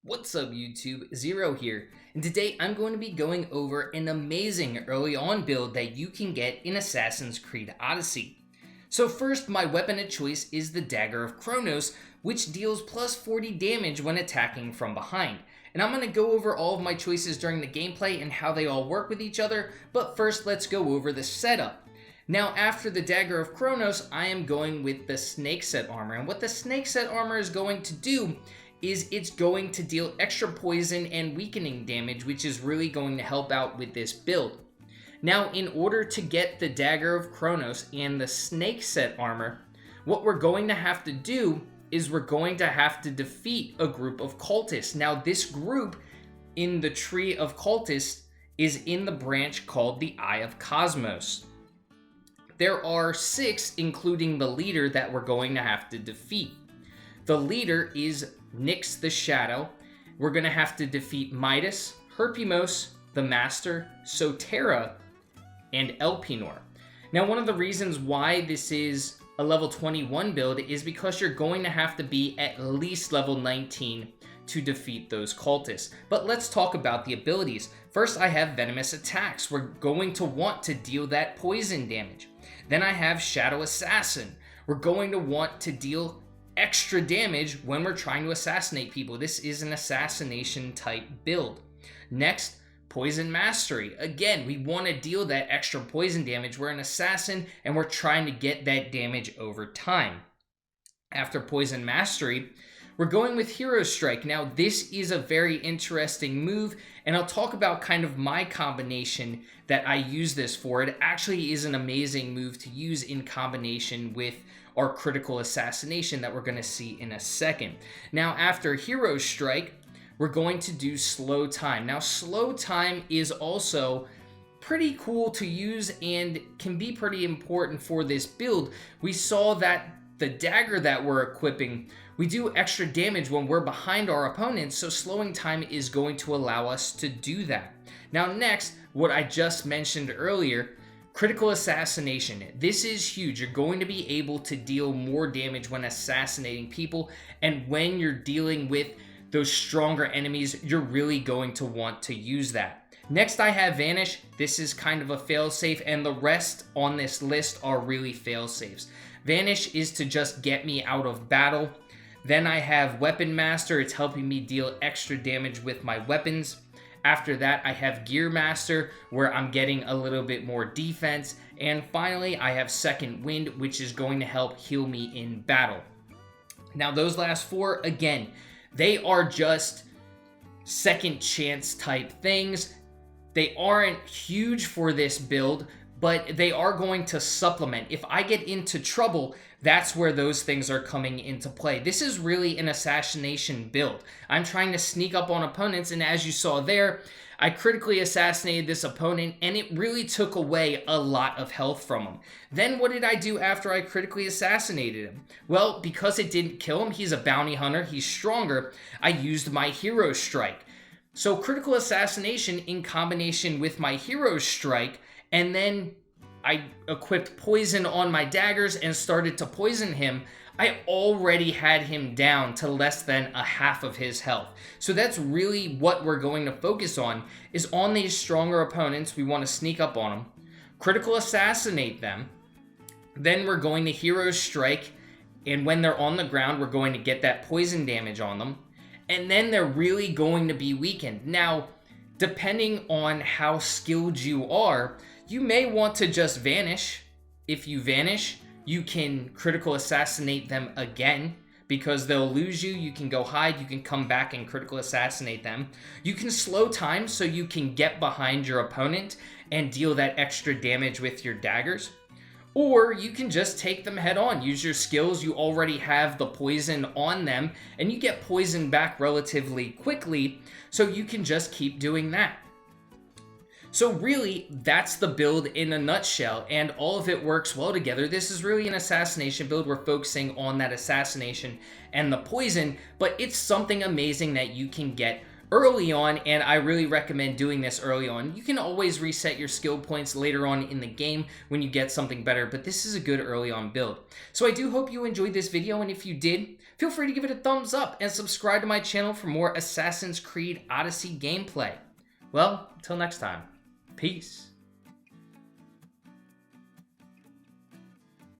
What's up YouTube, Zero here, and today I'm going to be going over an amazing early on build that you can get in Assassin's Creed Odyssey. So first, my weapon of choice is the Dagger of Kronos, which deals plus 40 damage when attacking from behind. And I'm going to go over all of my choices during the gameplay and how they all work with each other, but first let's go over the setup. Now after the Dagger of Kronos, I am going with the Snake Set Armor, and what the Snake Set Armor is going to do is it's going to deal extra poison and weakening damage, which is really going to help out with this build. Now, in order to get the Dagger of Kronos and the Snake Set Armor, what we're going to have to do is we're going to have to defeat a group of cultists. Now, this group in the tree of cultists is in the branch called the Eye of Kosmos. There are 6, including the leader, that we're going to have to defeat. The leader is Nyx the Shadow. We're going to have to defeat Midas, Herpimos, the Master, Sotera, and Elpinor. Now, one of the reasons why this is a level 21 build is because you're going to have to be at least level 19 to defeat those cultists. But let's talk about the abilities. First, I have Venomous Attacks. We're going to want to deal that poison damage. Then I have Shadow Assassin. We're going to want to deal extra damage when we're trying to assassinate people. This is an assassination type build. Next, Poison Mastery. Again, we want to deal that extra poison damage. We're an assassin and we're trying to get that damage over time. After Poison Mastery, we're going with Hero Strike. Now, this is a very interesting move, and I'll talk about kind of my combination that I use this for. It actually is an amazing move to use in combination with our Critical Assassination that we're going to see in a second. Now, after Hero Strike, we're going to do Slow Time. Now, Slow Time is also pretty cool to use and can be pretty important for this build. We saw that the dagger that we're equipping, we do extra damage when we're behind our opponents, so slowing time is going to allow us to do that. Now next, what I just mentioned earlier, Critical Assassination. This is huge. You're going to be able to deal more damage when assassinating people, and when you're dealing with those stronger enemies, you're really going to want to use that. Next, I have Vanish. This is kind of a failsafe, and the rest on this list are really failsafes. Vanish is to just get me out of battle. Then I have Weapon Master. It's helping me deal extra damage with my weapons. After that, I have Gear Master, where I'm getting a little bit more defense. And finally, I have Second Wind, which is going to help heal me in battle. Now, those last 4, again, they are just second chance type things. They aren't huge for this build, but they are going to supplement. If I get into trouble, that's where those things are coming into play. This is really an assassination build. I'm trying to sneak up on opponents, and as you saw there, I critically assassinated this opponent, and it really took away a lot of health from him. Then what did I do after I critically assassinated him? Well, because it didn't kill him, he's a bounty hunter, he's stronger, I used my Hero Strike. So Critical Assassination in combination with my Hero Strike, and then I equipped poison on my daggers and started to poison him, I already had him down to less than a half of his health. So that's really what we're going to focus on, is on these stronger opponents. We want to sneak up on them, critical assassinate them, then we're going to Hero Strike, and when they're on the ground, we're going to get that poison damage on them, and then they're really going to be weakened. Now, depending on how skilled you are, you may want to just vanish. If you vanish, you can critical assassinate them again because they'll lose you. You can go hide, you can come back and critical assassinate them. You can slow time so you can get behind your opponent and deal that extra damage with your daggers. Or you can just take them head on. Use your skills. You already have the poison on them, and you get poisoned back relatively quickly, so you can just keep doing that. So really, that's the build in a nutshell, and all of it works well together. This is really an assassination build. We're focusing on that assassination and the poison, but it's something amazing that you can get early on, and I really recommend doing this early on. You can always reset your skill points later on in the game when you get something better, but this is a good early on build. So I do hope you enjoyed this video, and if you did, Feel free to give it a thumbs up and subscribe to my channel for more Assassin's Creed Odyssey gameplay. Well, until next time, peace.